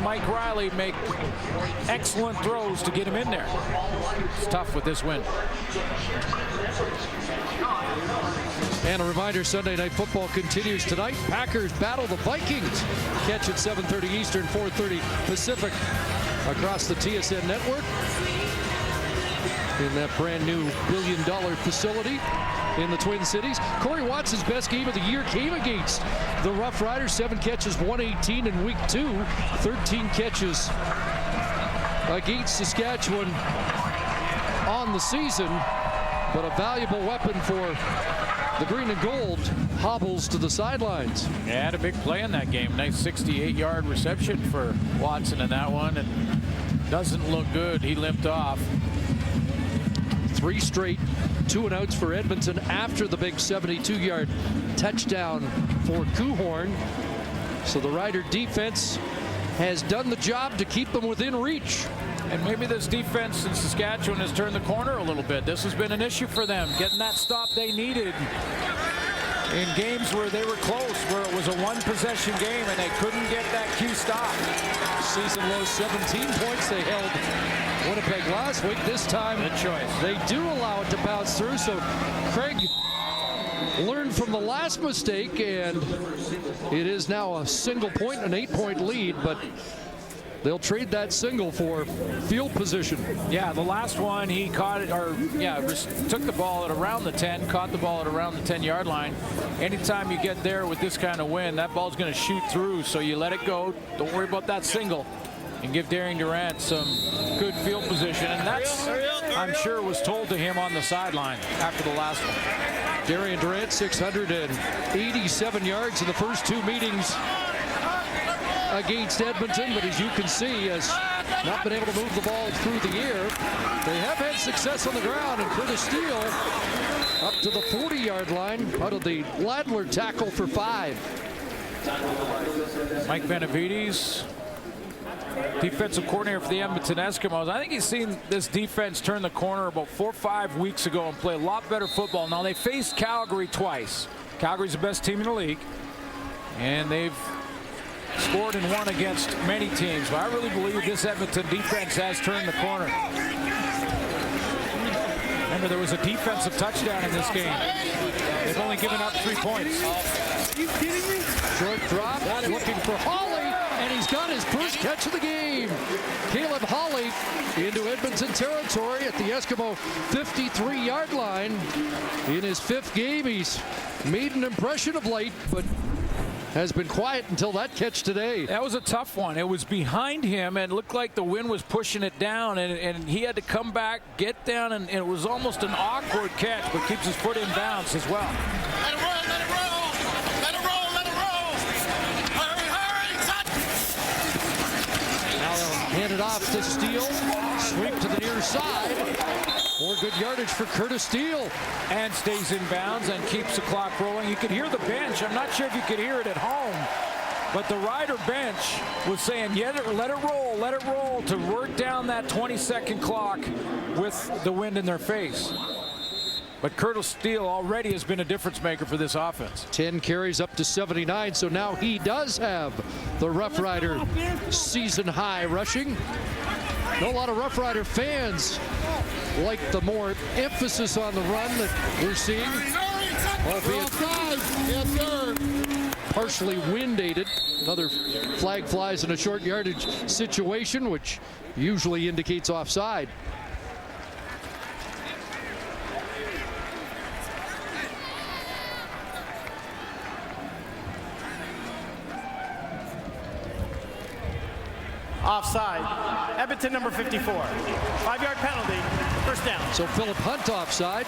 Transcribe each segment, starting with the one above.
Mike Riley make excellent throws to get him in there. It's tough with this win. And a reminder, Sunday Night Football continues tonight. Packers battle the Vikings. Catch at 7:30 Eastern, 4:30 Pacific across the TSN network. In that brand new billion-dollar facility in the Twin Cities. Corey Watson's best game of the year came against the Roughriders. 7 catches, 118 in week 2. 13 catches against Saskatchewan on the season. But a valuable weapon for the green and gold hobbles to the sidelines. Yeah, had a big play in that game. Nice 68-yard reception for Watson in that one. And doesn't look good. He limped off. 3 straight 2-and-outs for Edmonton after the big 72-yard touchdown for Coehorn. So the Rider defense has done the job to keep them within reach. And maybe this defense in Saskatchewan has turned the corner a little bit. This has been an issue for them, getting that stop they needed in games where they were close, where it was a 1-possession game and they couldn't get that key stop. Season low 17 points they held Winnipeg last week. This time good choice. They do allow it to bounce through. So Craig learned from the last mistake, and it is now a single point, an 8-point lead, but they'll trade that single for field position. Yeah, the last one he caught it, or yeah, took the ball at around the 10, caught the ball at around the 10-yard line. Anytime you get there with this kind of wind, that ball's going to shoot through, so you let it go. Don't worry about that single and give Darian Durant some good field position. And that's, I'm sure, was told to him on the sideline after the last one. Darian Durant, 687 yards in the first 2 meetings against Edmonton, but as you can see, has not been able to move the ball through the air. They have had success on the ground, and Curtis Steele up to the 40-yard line out of the Ladler tackle for 5. Mike Benavides, defensive coordinator for the Edmonton Eskimos. I think he's seen this defense turn the corner about 4 or 5 weeks ago and play a lot better football. Now, they faced Calgary twice. Calgary's the best team in the league, and they've scored and won against many teams. But I really believe this Edmonton defense has turned the corner. Remember, there was a defensive touchdown in this game. They've only given up 3 points. Are you kidding me? Short drop, looking for Hawley, and he's got his first catch of the game. Caleb Hawley into Edmonton territory at the Eskimo 53-yard line. In his 5th game, he's made an impression of late, but has been quiet until that catch today. That was a tough one. It was behind him and looked like the wind was pushing it down, and he had to come back, get down, and it was almost an awkward catch, but keeps his foot in bounds as well. Let it roll, let it roll, let it roll, let it roll. Hurry, hurry, touch. Now they'll hand it off to Steele. Sweep to the near side. More good yardage for Curtis Steele. And stays in bounds and keeps the clock rolling. You could hear the bench. I'm not sure if you could hear it at home, but the Rider bench was saying, yeah, let it roll, to work down that 20-second clock with the wind in their face. But Curtis Steele already has been a difference maker for this offense. 10 carries up to 79, so now he does have the Rough Rider season high rushing. A lot of Rough Rider fans like the more emphasis on the run that we're seeing, albeit partially wind-aided. Another flag flies in a short yardage situation, which usually indicates offside. Offside. Edmonton number 54. 5-yard penalty. First down. So Philip Hunt offside.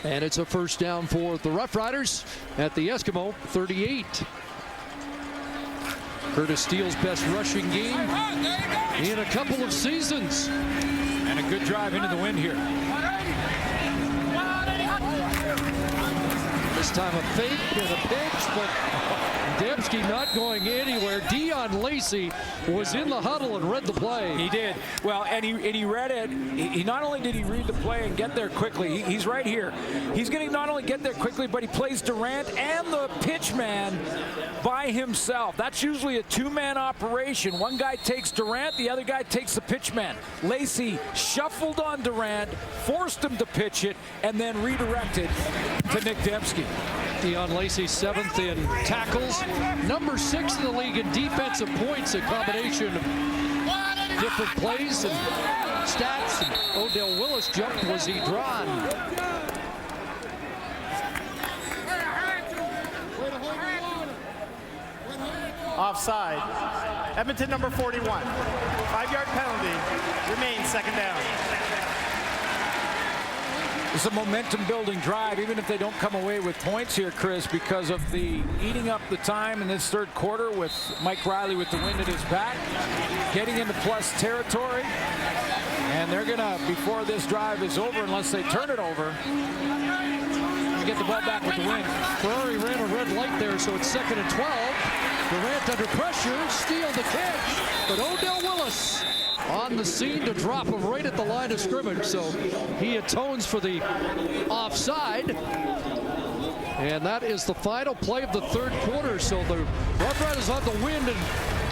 And it's a first down for the Rough Riders at the Eskimo 38. Curtis Steele's best rushing game in a couple of seasons. And a good drive into the wind here. This time a fake and a pitch, but Dembski not going anywhere. Dion Lacey was in the huddle and read the play. He did. Well, and he read it. He not only did he read the play and get there quickly, he's right here. He's going to not only get there quickly, but he plays Durant and the pitch man by himself. That's usually a two-man operation. One guy takes Durant, the other guy takes the pitch man. Lacey shuffled on Durant, forced him to pitch it, and then redirected to Nick Dembski. Dion Lacey 7th in tackles, number 6 in the league in defensive points, a combination of different plays and stats. And Odell Willis jumped. Was he drawn? Offside. Edmonton number 41. 5-yard penalty. Remains second down. It's a momentum-building drive, even if they don't come away with points here, Chris, because of the eating up the time in this third quarter with Mike Riley with the wind at his back, getting into plus territory. And they're going to, before this drive is over, unless they turn it over, get the ball back with the wind. Ferrari ran a red light there, so it's 2nd and 12. Durant under pressure, steal the catch, but Odell Willis on the scene to drop him right at the line of scrimmage, so he atones for the offside. And that is the final play of the third quarter, so the Roughriders on the wind and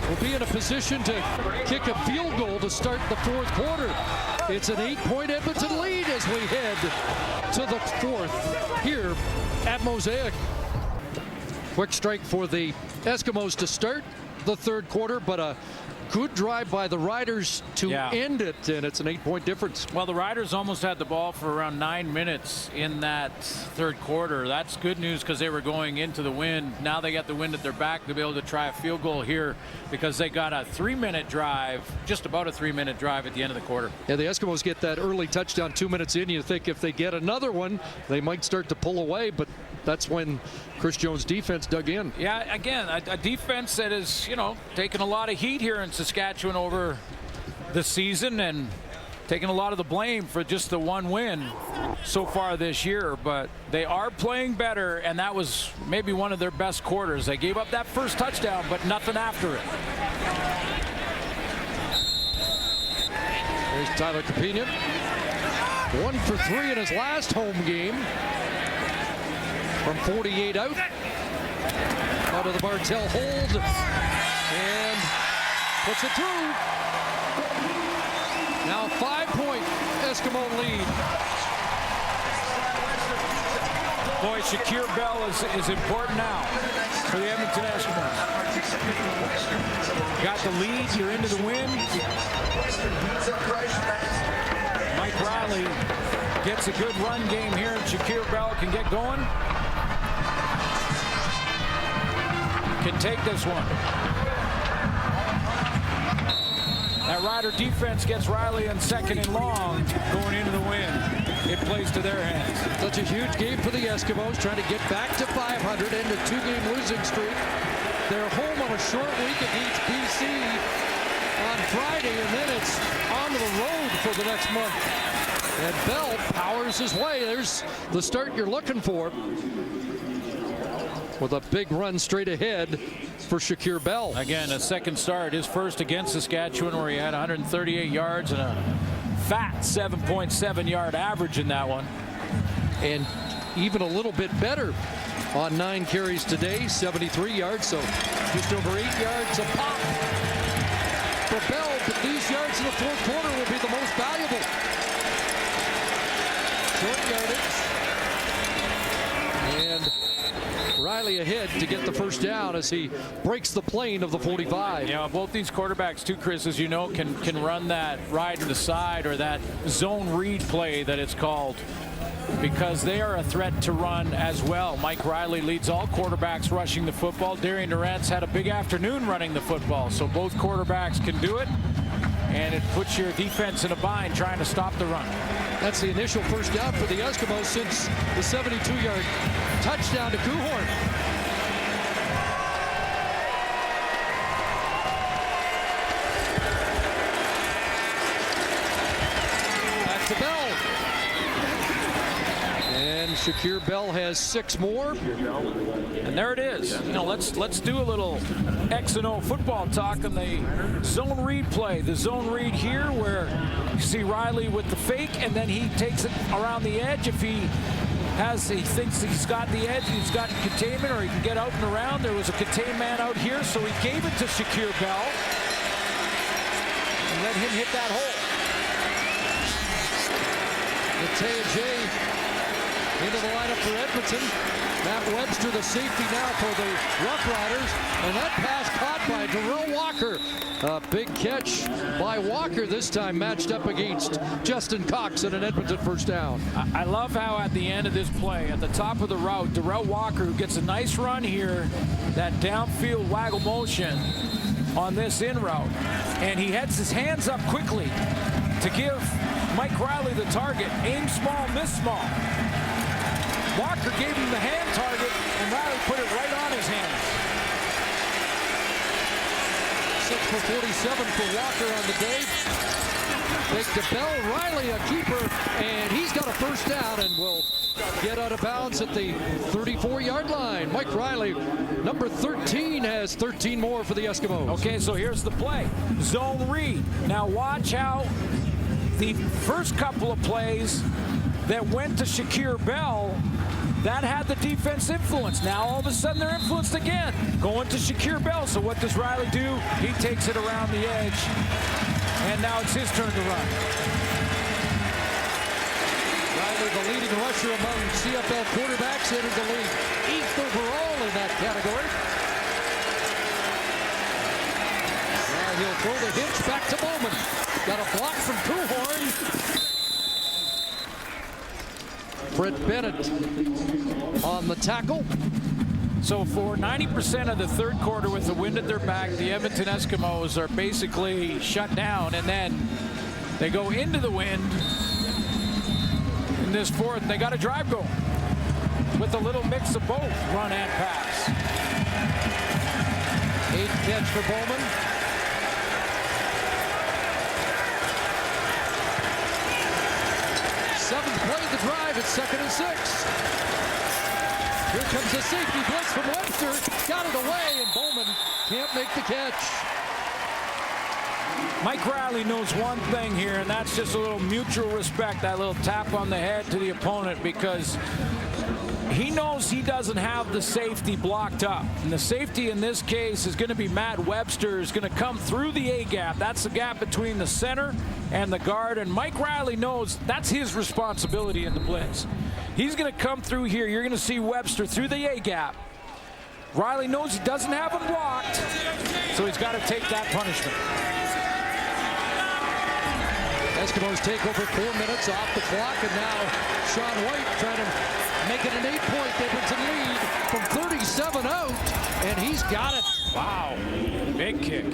will be in a position to kick a field goal to start the fourth quarter. It's an 8-point Edmonton lead as we head to the fourth here at Mosaic. Quick strike for the Eskimos to start the third quarter, but a good drive by the Riders to end it, and it's an 8-point difference. Well, the Riders almost had the ball for around 9 minutes in that third quarter. That's good news because they were going into the wind. Now they got the wind at their back to be able to try a field goal here because they got a 3-minute drive, just about a 3-minute drive at the end of the quarter. Yeah, the Eskimos get that early touchdown 2 minutes in. You think if they get another one, they might start to pull away, but that's when Chris Jones' defense dug in. Yeah, again, a defense that is, taking a lot of heat here in Saskatchewan over the season and taking a lot of the blame for just the one win so far this year. But they are playing better, and that was maybe one of their best quarters. They gave up that first touchdown, but nothing after it. There's Tyler Capinian. 1 for 3 in his last home game. From 48 out. Out of the Bartell hold. And puts it through. Now 5-point Eskimo lead. Boy, Shakir Bell is important now for the Edmonton Eskimos. Got the lead, you're into the wind. Mike Riley gets a good run game here, and Shakir Bell can get going. Can take this one. That Rider defense gets Riley in 2nd and long going into the wind. It plays to their hands. Such a huge game for the Eskimos, trying to get back to 500 and a 2-game losing streak. They're home on a short week against BC on Friday, and then it's on to the road for the next month. And Bell powers his way. There's the start you're looking for, with a big run straight ahead for Shakir Bell. Again, a second start, his first against Saskatchewan, where he had 138 yards and a fat 7.7-yard average in that one. And even a little bit better on 9 carries today, 73 yards, so just over 8 yards a pop for Bell. But these yards in the fourth quarter will be the most valuable. Short yardage. And Riley ahead to get the first down as he breaks the plane of the 45. Yeah, both these quarterbacks too, Chris, as you know, can run that ride to the side or that zone read play that it's called, because they are a threat to run as well. Mike Riley leads all quarterbacks rushing the football. Darian Durant's had a big afternoon running the football, so both quarterbacks can do it, and it puts your defense in a bind trying to stop the run. That's the initial first down for the Eskimos since the 72-yard touchdown to Kuhorn. Back to Bell. And Shakir Bell has 6 more. And there it is. You know, let's do a little X and O football talk on the zone read play. The zone read here where you see Riley with the fake, and then he takes it around the edge. If he thinks he's got the edge, he's got containment, or he can get out and around. There was a contained man out here, so he gave it to Shakir Bell and let him hit that hole. Matej into the lineup for Edmonton. Matt Webster, the safety now for the Roughriders, and that pass caught by Darrell Walker. A big catch by Walker, this time matched up against Justin Cox and an Edmonton first down. I love how at the end of this play, at the top of the route, Darrell Walker, who gets a nice run here, that downfield waggle motion on this in route, and he heads his hands up quickly to give Mike Riley the target. Aim small, miss small. Walker gave him the hand target, and Riley put it right on his hands. 6 for 47 for Walker on the day. Fake to Bell, Riley a keeper, and he's got a first down and will get out of bounds at the 34-yard line. Mike Riley, number 13, has 13 more for the Eskimos. Okay, so here's the play. Zone read. Now watch how the first couple of plays that went to Shakir Bell, that had the defense influence. Now all of a sudden they're influenced again, going to Shakir Bell. So what does Riley do? He takes it around the edge, and now it's his turn to run. Riley, the leading rusher among CFL quarterbacks, entered the league 8th overall in that category. Now he'll throw the hitch back to Bowman. Got a block from Kuhorn. Brett Bennett on the tackle. So for 90% of the third quarter with the wind at their back, the Edmonton Eskimos are basically shut down, and then they go into the wind in this fourth, and they got a drive going with a little mix of both run and pass. 8th catch for Bowman. Seventh play of the drive. It's 2nd and 6. Here comes a safety blitz from Webster. Got it away, and Bowman can't make the catch. Mike Riley knows one thing here, and that's just a little mutual respect, that little tap on the head to the opponent, because he knows he doesn't have the safety blocked up. And the safety in this case is going to be Matt Webster, is going to come through the A-gap. That's the gap between the center and the guard. And Mike Riley knows that's his responsibility in the blitz. He's going to come through here. You're going to see Webster through the A-gap. Riley knows he doesn't have him blocked, so he's got to take that punishment. Eskimos take over 4 minutes off the clock, and now Sean White trying to make it an 8-point Edmonton lead from 37 out, and he's got it. Wow, big kick.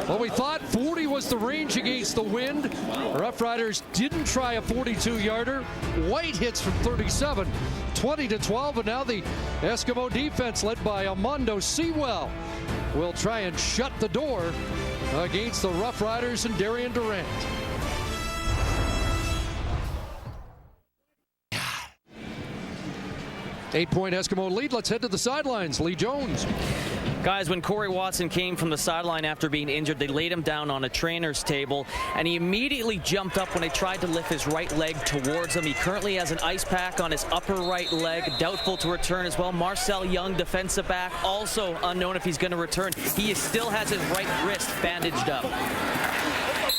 Well, we thought 40 was the range against the wind. Roughriders didn't try a 42-yarder. White hits from 37, 20-12, and now the Eskimo defense led by Armando Sewell will try and shut the door against the Roughriders and Darian Durant. Eight-point Eskimo lead. Let's head to the sidelines. Lee Jones. Guys, when Corey Watson came from the sideline after being injured, they laid him down on a trainer's table, and he immediately jumped up when they tried to lift his right leg towards him. He currently has an ice pack on his upper right leg, doubtful to return as well. Marcel Young, defensive back, also unknown if he's going to return. He still has his right wrist bandaged up.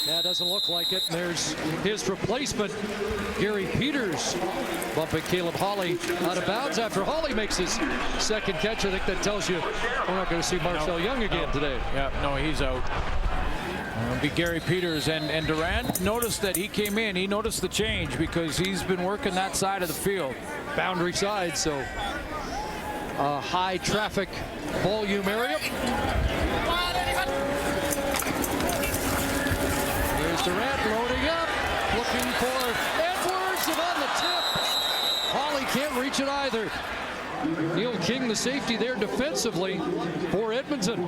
That doesn't look like it. There's his replacement, Gary Peters, bumping Caleb Hawley out of bounds after Hawley makes his second catch. I think that tells you we're not going to see Marcel Young again today. Yeah, no, he's out. It'll be Gary Peters, and Durant noticed that he came in. He noticed the change because he's been working that side of the field. Boundary side, so a high traffic volume area. Here's Durant loading up, looking for Edwards, and on the tip. Hawley can't reach it either. Neil King, the safety there defensively for Edmonton.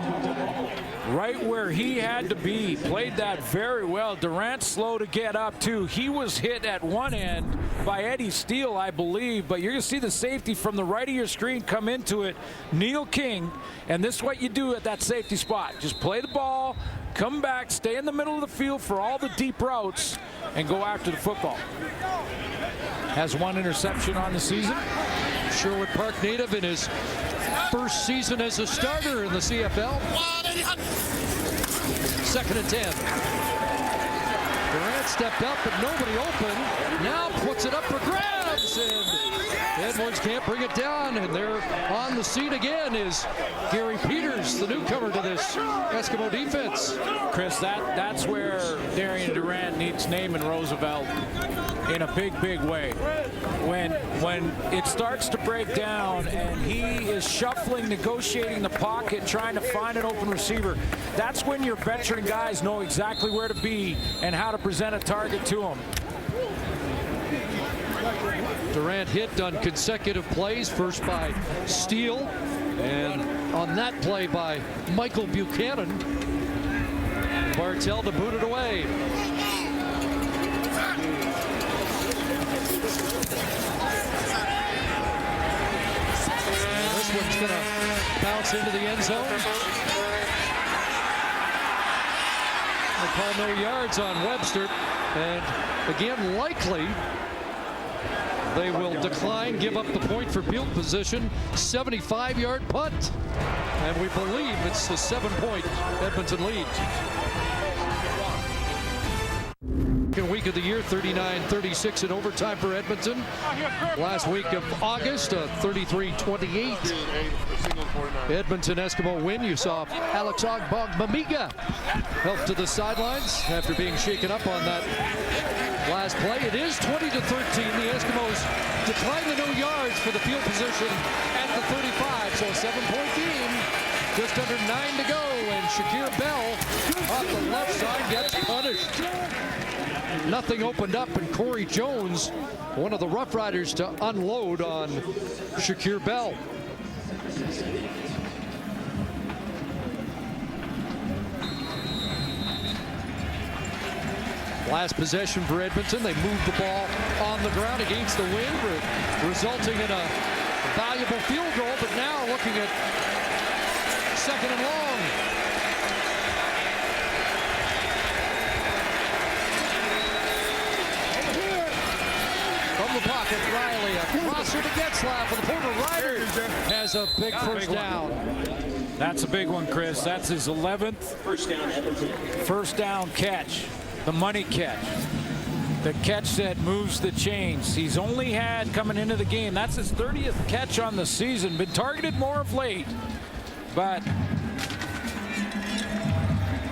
Right where he had to be. Played that very well. Durant slow to get up, too. He was hit at one end by Eddie Steele, I believe. But you're going to see the safety from the right of your screen come into it. Neil King. And this is what you do at that safety spot. Just play the ball, come back, stay in the middle of the field for all the deep routes, and go after the football. Has one interception on the season. Sherwood Park native in his first season as a starter in the CFL. 2nd and 10. Durant stepped up, but nobody open. Now puts it up for grabs, and Edwards can't bring it down, and they're on the scene again is Gary Peters, the newcomer to this Eskimo defense. Chris, that's where Darian Durant needs Naaman Roosevelt in a big, big way. When it starts to break down and he is shuffling, negotiating the pocket, trying to find an open receiver, that's when your veteran guys know exactly where to be and how to present a target to him. Durant hit on consecutive plays, first by Steele, and on that play by Michael Buchanan. Bartell to boot it away. This one's going to bounce into the end zone. They call no yards on Webster, and again, likely they will decline, give up the point for field position. 75-yard punt. And we believe it's a 7-point Edmonton lead. Second week of the year, 39-36 in overtime for Edmonton. Last week of August, 33-28. Edmonton Eskimo win. You saw Alex Ogbongbemiga help to the sidelines after being shaken up on that last play. It is 20-13. The Eskimos decline the no yards for the field position at the 35. So a 7-point game. Just under 9 to go. And Shakir Bell off the left side gets punished. Nothing opened up, and Corey Jones, one of the Roughriders, to unload on Shakir Bell. Last possession for Edmonton. They moved the ball on the ground against the wind, resulting in a valuable field goal, but now looking at 2nd and long. From the pocket, Riley, a crosser to Getzlaff, and the Porter Riders has a big first down. That's a big one, Chris. That's his 11th first down catch. The money catch. The catch that moves the chains. He's only had, coming into the game, that's his 30th catch on the season. Been targeted more of late, but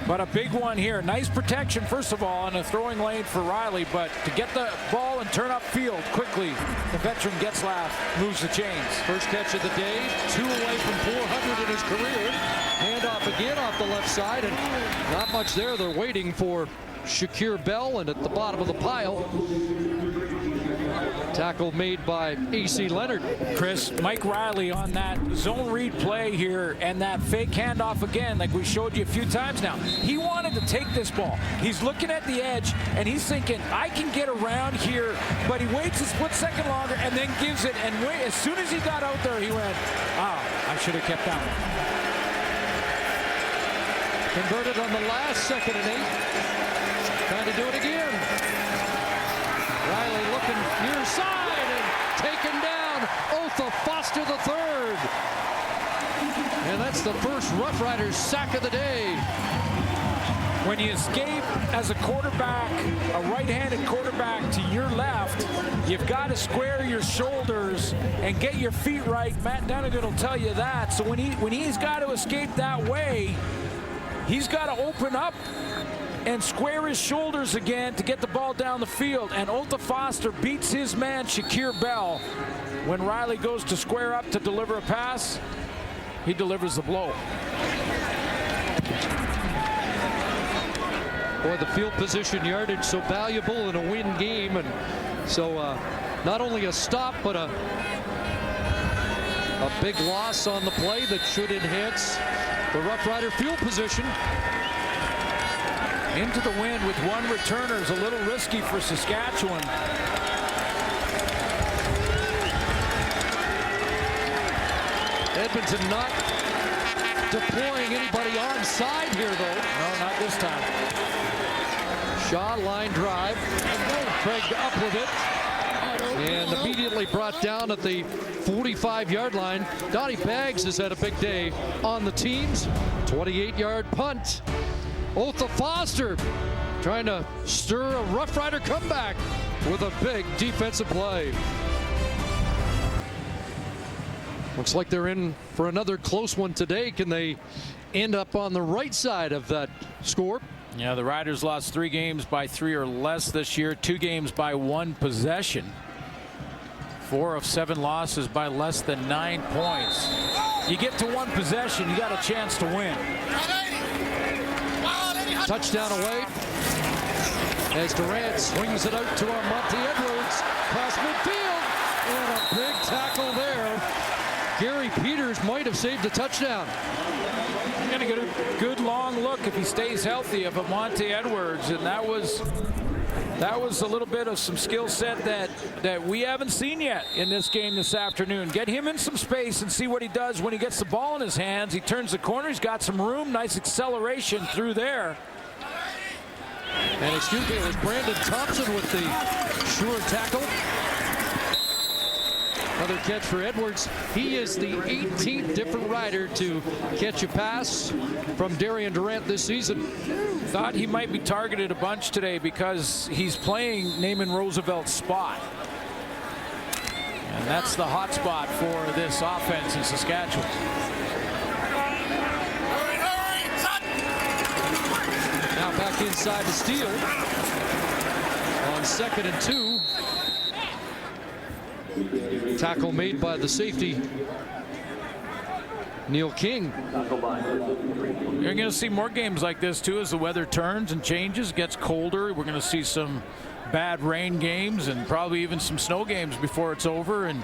a big one here. Nice protection, first of all, in a throwing lane for Riley, but to get the ball and turn upfield quickly, the veteran Getzlaff moves the chains. First catch of the day, 2 away from 400 in his career. Handoff again off the left side, and not much there. They're waiting for Shakir Bell, and at the bottom of the pile, tackle made by A.C. Leonard. Chris, Mike Riley on that zone read play here and that fake handoff again, like we showed you a few times now. He wanted to take this ball. He's looking at the edge, and he's thinking, I can get around here, but he waits a split second longer and then gives it, and as soon as he got out there, he went, I should have kept that one. Converted on the last 2nd and 8. Trying to do it again. Riley looking near side and taken down. Otha Foster III. And that's the first Roughriders sack of the day. When you escape as a quarterback, a right-handed quarterback to your left, you've got to square your shoulders and get your feet right. Matt Dunnigan will tell you that. So when he's got to escape that way, he's got to open up and square his shoulders again to get the ball down the field. And Otha Foster beats his man, Shakir Bell. When Riley goes to square up to deliver a pass, he delivers the blow. Boy, the field position yardage so valuable in a win game. And so not only a stop, but a A big loss on the play that should enhance the Rough Rider field position. Into the wind with one returner is a little risky for Saskatchewan. Edmonton not deploying anybody onside here, though. No, not this time. Shaw line drive. Craig up with it. And immediately brought down at the 45-yard line. Donnie Baggs has had a big day on the teams. 28-yard punt. Otha Foster trying to stir a Rough Rider comeback with a big defensive play. Looks like they're in for another close one today. Can they end up on the right side of that score? Yeah, the Riders lost 3 games by 3 or less this year, 2 games by 1 possession. 4 of 7 losses by less than 9 points. You get to 1 possession, you got a chance to win. Touchdown away as Durant swings it out to Monty Edwards. Cross midfield, and a big tackle there. Gary Peters might have saved a touchdown. Going to get a good long look if he stays healthy of Monty Edwards, and that was a little bit of some skill set that we haven't seen yet in this game this afternoon. Get him in some space and see what he does when he gets the ball in his hands. He turns the corner, he's got some room, nice acceleration through there. And excuse me, it was Brandon Thompson with the sure tackle. Another catch for Edwards. He is the 18th different rider to catch a pass from Darian Durant this season. Thought he might be targeted a bunch today because he's playing Naaman Roosevelt's spot. And that's the hot spot for this offense in Saskatchewan. Now back inside to steal on 2nd and 2. Tackle made by the safety, Neil King. You're going to see more games like this too as the weather turns and changes, gets colder. We're going to see some bad rain games and probably even some snow games before it's over. And